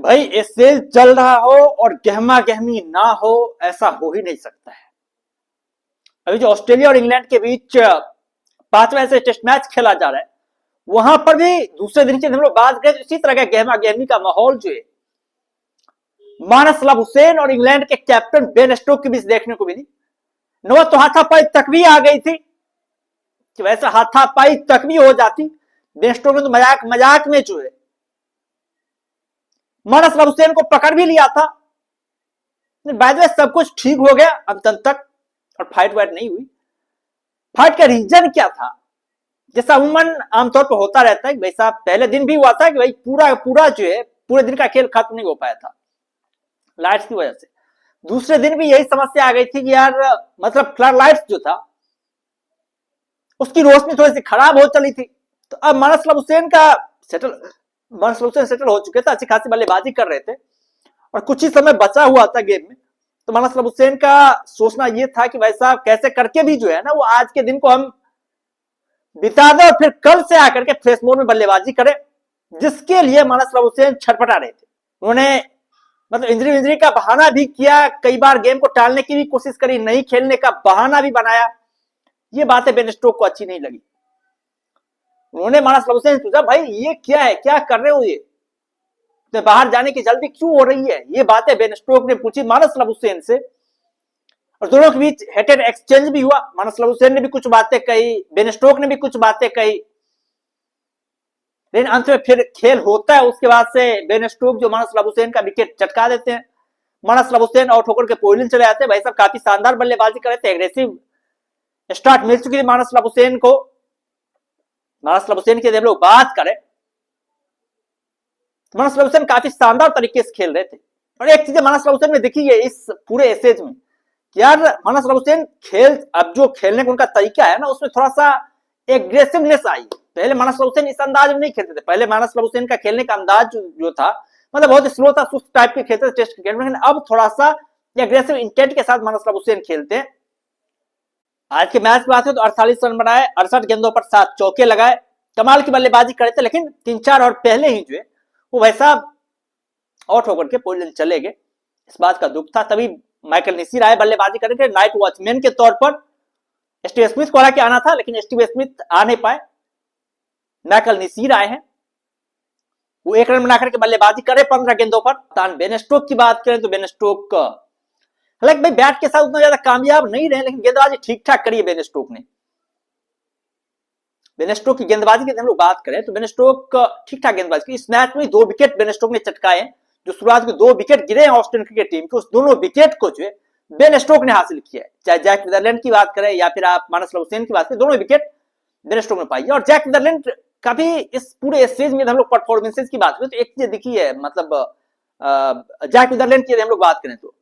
भाई इससे चल रहा हो और गहमा गहमी ना हो, ऐसा हो ही नहीं सकता है। अभी जो ऑस्ट्रेलिया और इंग्लैंड के बीच पांचवा ऐसे टेस्ट मैच खेला जा रहा है, वहां पर भी दूसरे दिन के हम लोग बात करें तो इसी तरह का गहमा गहमी का माहौल जो है मानस सलाम हुसैन और इंग्लैंड के कैप्टन बेन स्टोक के बीच देखने को मिली। नवा तो हाथापाई तक भी आ गई थी कि वैसे हाथापाई तक भी हो जाती। बेन स्टोक ने तो मजाक मजाक में जो है मानस सलाम हुसैन को पकड़ भी लिया था। बाय द वे सब कुछ ठीक हो गया अंत तक और फाइट वाइट नहीं हुई। फाइट का रीजन क्या था? जैसा अमूमन आमतौर पर होता रहता है कि भाई साहब पहले दिन भी हुआ था कि भाई पूरा पूरा जो है पूरे दिन का खेल खत्म नहीं हो पाया था लाइट्स की वजह से। दूसरे दिन भी यही समस्या आ गई थी कि यार मतलब फ्लड लाइट्स जो था उसकी रोशनी थोड़ी सी खराब हो चली थी। तो अब मानस सलाम हुसैन का सेटल हो चुके थे, अच्छी खासी बल्लेबाजी कर रहे थे और कुछ ही समय बचा हुआ था गेम में। तो मानस सलाम हुसैन का सोचना यह था कि भाई साहब कैसे करके भी जो है ना वो आज के दिन को हम बिता दें और फिर कल से आकर के फ्रेश मोड में बल्लेबाजी करें, जिसके लिए मानस सलाम हुसैन छटपटा रहे थे। उन्होंने मतलब इंजरी का बहाना भी किया, कई बार गेम को टालने की भी कोशिश करी, नहीं खेलने का बहाना भी बनाया। ये बातें बेन स्टोक को अच्छी नहीं लगी। उन्होंने मानस सलाम हुसैन से पूछा भाई ये क्या है, क्या कर रहे हो, ये तो बाहर जाने की जल्दी क्यों हो रही है? ये बातें बेन स्टोक ने पूछी मानस सलाम हुसैन से और दोनों के बीच हेटेड एक्सचेंज भी हुआ। मानस सलाम हुसैन ने भी कुछ बातें कही, बेन स्टोक ने भी कुछ बातें कही, लेकिन अंत में फिर खेल होता है। उसके बाद से बेन स्टोक जो मानस सलाम हुसैन का विकेट चटका देते हैं। मानस सलाम हुसैन आउट होकर के पोलिंग चले जाते हैं। भाई साहब काफी शानदार बल्लेबाजी कर रहे थे, एग्रेसिव स्टार्ट मिल चुकी थी मानस सलाम हुसैन को। मानस सलाम हुसैन की हम लोग बात करें तो मानस सलाम हुसैन काफी शानदार तरीके से खेल रहे थे। और एक चीज मानस सलाम हुसैन में दिखी है इस पूरे एसेज में, यार मानस सलाम हुसैन खेल अब जो खेलने का उनका तरीका है ना उसमें थोड़ा सा एग्रेसिवनेस आई। पहले मानस सलाम हुसैन इस अंदाज में नहीं खेलते थे। पहले मानस सलाम हुसैन का खेलने का अंदाज जो था मतलब बहुत स्लो था, सुस्त टाइप के खेलते थे टेस्ट क्रिकेट में, लेकिन अब थोड़ा सा एग्रेसिव इंटेंट के साथ मानस सलाम हुसैन खेलते हैं। आज के मैच की बात है तो 48 रन बनाए, 68 गेंदों पर 7 चौके लगाए, कमाल की बल्लेबाजी करे थे। लेकिन 3-4 और पहले ही जो है वो भाई साहब आउट होकर के पोलैंड चले गए। इस बात का दुख था। तभी माइकल निसीर आए बल्लेबाजी करके नाइट वॉचमैन के तौर पर। स्टीव स्मिथ को हालांकि आना था लेकिन स्टीव स्मिथ आ नहीं पाए, माइकल निसीर आए हैं। वो 1 रन बनाकर के बल्लेबाजी करे 15 गेंदों पर। बेन स्टोक की बात करें तो बेन स्टोक हालांकि भाई बैट के साथ उतना ज्यादा कामयाब नहीं रहे, लेकिन गेंदबाजी ठीक ठाक करी है बेन स्टोक ने। बेन स्टोक की गेंदबाजी की हम लोग बात करें तो बेन स्टोक ठीक ठाक गेंदबाजी की। इस मैच में 2 विकेट बेन स्टोक ने चटकाए। जो शुरुआत के 2 विकेट गिरे हैं ऑस्ट्रेलियन क्रिकेट टीम के, उस दोनों विकेट को जो है बेन स्टोक ने हासिल किया है। चाहे जैक नीदरलैंड की बात करें या फिर आप मानस सलाम हुसैन की बात करें, दोनों विकेट बेन स्टोक ने पाई है। और जैक नीदरलैंड का भी इस पूरे सीरीज में हम लोग परफॉर्मेंसेज की बात करें तो एक चीज दिखी है, मतलब जैक नीदरलैंड की हम लोग बात करें तो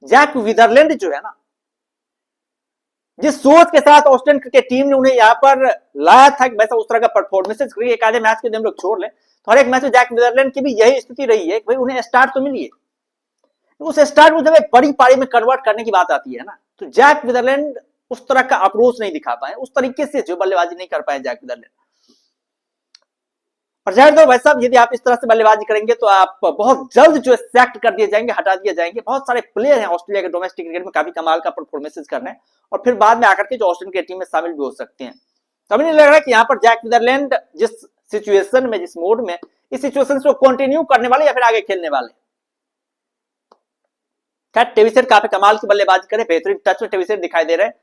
जैक नीदरलैंड जो है ना, जिस सोच के साथ ऑस्ट्रेलियन क्रिकेट टीम ने उन्हें यहां पर लाया था वैसा उस तरह का परफॉर्मेंसेज करिए। एक आधे मैच के हम लोग छोड़ लें तो हर एक मैच में जैक नीदरलैंड की भी यही स्थिति रही है कि भाई उन्हें स्टार्ट तो मिली है, उस स्टार्ट को जब एक बड़ी पारी में कन्वर्ट करने की बात आती है ना तो जैक नीदरलैंड उस तरह का अप्रोच नहीं दिखा पाए, उस तरीके से जो बल्लेबाजी नहीं कर पाए जैक नीदरलैंड। और जाहिर तौर भाई साहब यदि आप इस तरह से बल्लेबाजी करेंगे तो आप बहुत जल्द जो सैक्ट कर दिए जाएंगे, हटा दिए जाएंगे। बहुत सारे प्लेयर हैं ऑस्ट्रेलिया के डोमेस्टिक क्रिकेट में काफी कमाल का परफॉर्मेंसेज कर रहे हैं और फिर बाद में आकर के जो ऑस्ट्रेलियन क्रिकेट टीम में शामिल भी हो सकते हैं। तो अभी नहीं लग रहा कि यहाँ पर जैक नीदरलैंड जिस सिचुएशन में, जिस मोड में, इस सिचुएशन को कंटिन्यू करने वाले या फिर आगे खेलने वाले। खैर टेविसेट काफी कमाल की बल्लेबाजी करे, बेहतरीन टच में टेविसेट दिखाई दे रहे हैं।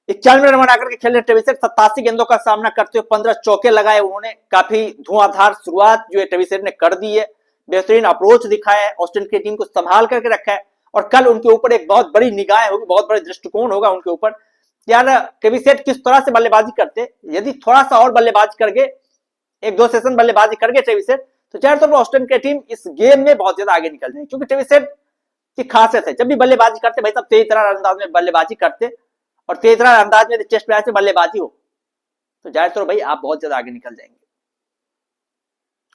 91 रन बनाकर के खेलने टेविसेट 87 गेंदों का सामना करते हुए 15 चौके लगाए उन्होंने। काफी धुआंधार शुरुआत जो है टेविसेट ने कर दी है, बेहतरीन अप्रोच दिखाया है, ऑस्ट्रेलिया की टीम को संभाल करके रखा है। और कल उनके ऊपर एक बहुत बड़ी निगाह होगी, बहुत बड़ा दृष्टिकोण होगा उनके ऊपर, यार टेविसेट किस तरह से बल्लेबाजी करते। यदि थोड़ा सा और बल्लेबाजी करके 1-2 सेशन बल्लेबाजी करके टेविसेट तो चाहे तो ऑस्ट्रेलिया की टीम इस गेम में बहुत ज्यादा आगे निकल जाए। क्योंकि टेविसेट की खासियत है जब भी बल्लेबाजी करते भाई साहब तेज तरह अंदाज में बल्लेबाजी करते और तेज तरह अंदाज में टेस्ट मैच में बल्लेबाजी हो तो जाहिर तौर भाई आप बहुत ज्यादा आगे निकल जाएंगे।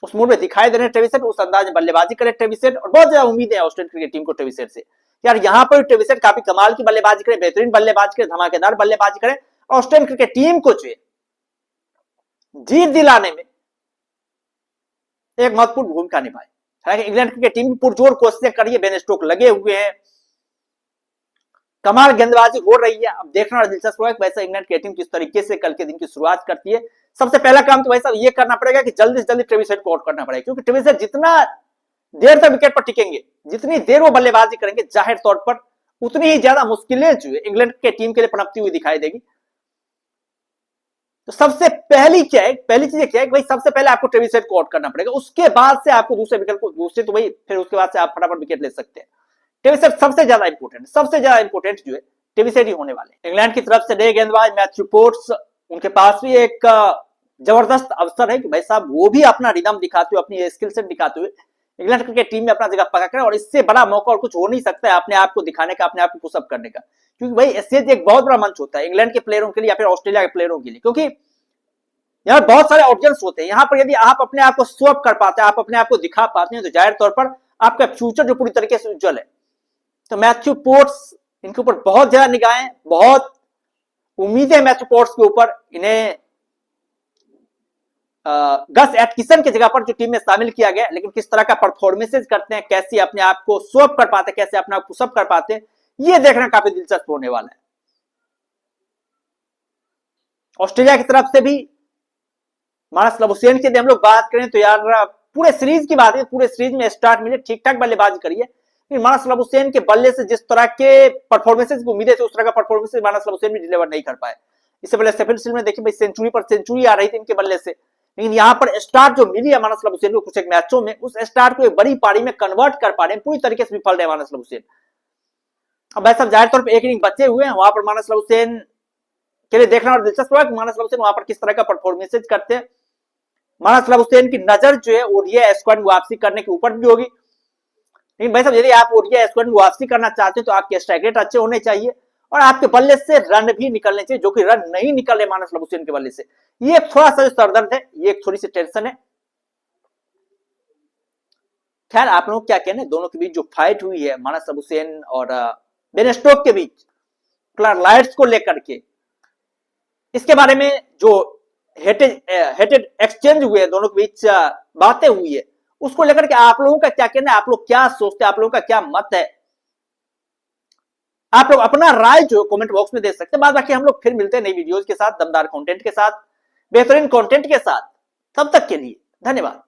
उस मूड में दिखाई दे रहे टेविसेट, उस अंदाज में बल्लेबाजी करे टेविसेट और बहुत ज्यादा उम्मीद है ऑस्ट्रेलियन क्रिकेट टीम को टेविसेट से। यार यहाँ पर टेविसेट काफी कमाल की बल्लेबाजी करे, बेहतरीन बल्लेबाजी करे, धमाकेदार बल्लेबाजी करे, ऑस्ट्रेलियन क्रिकेट टीम को जो जीत दिलाने में एक महत्वपूर्ण भूमिका निभाए। हालांकि इंग्लैंड क्रिकेट टीम पुरजोर कोशिशें करिए, बेन स्टोक लगे हुए हैं, कमाल गेंदबाजी हो रही है। अब देखना दिलचस्प होगा कि वैसा इंग्लैंड की टीम किस तरीके से कल के दिन की शुरुआत करती है। सबसे पहला काम तो भाई साहब ये करना पड़ेगा कि जल्दी से जल्दी ट्रेविस हेड को आउट करना पड़ेगा, क्योंकि ट्रेविस हेड जितना देर तक विकेट पर टिकेंगे, जितनी देर वो बल्लेबाजी करेंगे, जाहिर तौर पर उतनी ही ज्यादा मुश्किलें जो है इंग्लैंड के टीम के लिए पनपती हुई दिखाई देगी। तो सबसे पहली क्या है, पहली चीज क्या है कि भाई सबसे पहले आपको ट्रेविस हेड को आउट करना पड़ेगा, उसके बाद से आपको दूसरे विकेट को, दूसरे तो भाई फिर उसके बाद से आप फटाफट विकेट ले सकते हैं। ट्रेविस हेड सबसे ज्यादा इंपोर्टेंट, सबसे ज्यादा इंपोर्टेंट जो है ट्रेविस हेड ही होने वाले। इंग्लैंड की तरफ से नए गेंदबाज मैथ्यू पोर्ट्स, उनके पास भी एक जबरदस्त अवसर है कि भाई साहब वो भी अपना रिदम दिखाते हुए, अपनी स्किल सेट दिखाते हुए इंग्लैंड क्रिकेट टीम में अपना जगह पक्का करें, और इससे बड़ा मौका और कुछ हो नहीं सकता है अपने आप को दिखाने का, अपने आप को पुशअप करने का। क्योंकि भाई स्टेज एक बहुत बड़ा मंच होता है इंग्लैंड के प्लेयरों के लिए या फिर ऑस्ट्रेलिया के प्लेयरों के लिए, क्योंकि यहाँ बहुत सारे ऑडियंस होते हैं। यहाँ पर यदि आप अपने आप को शो अप कर पाते हैं, आप अपने आप को दिखा पाते हैं, तो जाहिर तौर पर आपका फ्यूचर जो पूरी तरीके से उज्जवल है। तो मैथ्यू पोर्ट्स, इनके ऊपर बहुत ज्यादा निगाहें, बहुत उम्मीदें मैथ्यू पोर्ट्स के ऊपर। इन्हें गस एटकिंसन की जगह पर जो टीम में शामिल किया गया, लेकिन किस तरह का परफॉर्मेंसेज करते हैं, कैसे अपने आप को शो अप कर पाते हैं, कैसे अपने आप पुशअप कर पाते हैं, ये देखना काफी दिलचस्प होने वाला है। ऑस्ट्रेलिया की तरफ से भी मानस लबुशेन की यदि हम लोग बात करें तो यार पूरे सीरीज की बात है, पूरे सीरीज में स्टार्ट मिले, ठीक ठाक बल्लेबाजी करिए, लेकिन मानस लबुशेन के बल्ले से जिस तरह के परफॉर्मेंसेज की उम्मीदें थी उस तरह का परफॉर्मेंस मानस लबुशेन भी डिलीवर नहीं कर पाए। इससे पहले शेफील्ड शील्ड में देखिए भाई सेंचुरी पर सेंचुरी आ रही थी इनके बल्ले से, लेकिन यहाँ पर स्टार्ट जो मिली है मानस लबुशेन को कुछ एक मैचों में, उस स्टार्ट को एक बड़ी पारी में कन्वर्ट कर पा रहे हैं, पूरी तरीके से विफल रहे मानस लबुशेन। अब भाई साहब जाहिर तौर पर एक इनिंग बचे हुए हैं, वहां पर मानस लबुशेन के लिए देखना और दिलचस्प होगा कि मानस लबुशेन वहां पर किस तरह का परफॉर्मेंसेज करते हैं। मानस लबुशेन की नजर जो है ओडीआई स्क्वाड में वापसी करने के ऊपर भी होगी, लेकिन भाई साहब यदि आप ओडीआई स्क्वाड में वापसी करना चाहते हैं तो आपके स्ट्राइक रेट अच्छे होने चाहिए और आपके बल्ले से रन भी निकलने चाहिए, जो कि रन नहीं निकले मानस लबुशेन के बल्ले से। ये थोड़ा सा जो सरदर्द है, ये थोड़ी सी टेंशन है। खैर आप लोग क्या कहने, दोनों के बीच जो फाइट हुई है मानस लबुशेन और बेन स्टोक के बीच क्लार्क को लेकर के, इसके बारे में जो हेटेड एक्सचेंज हुए, दोनों के बीच बातें हुई है, उसको लेकर के आप लोगों का क्या कहना है, आप लोग क्या सोचते हैं, आप लोगों का क्या मत है, आप लोग अपना राय जो कमेंट बॉक्स में दे सकते हैं। बाद बाकी हम लोग फिर मिलते हैं नई वीडियोस के साथ, दमदार कंटेंट के साथ, बेहतरीन कंटेंट के साथ। तब तक के लिए धन्यवाद।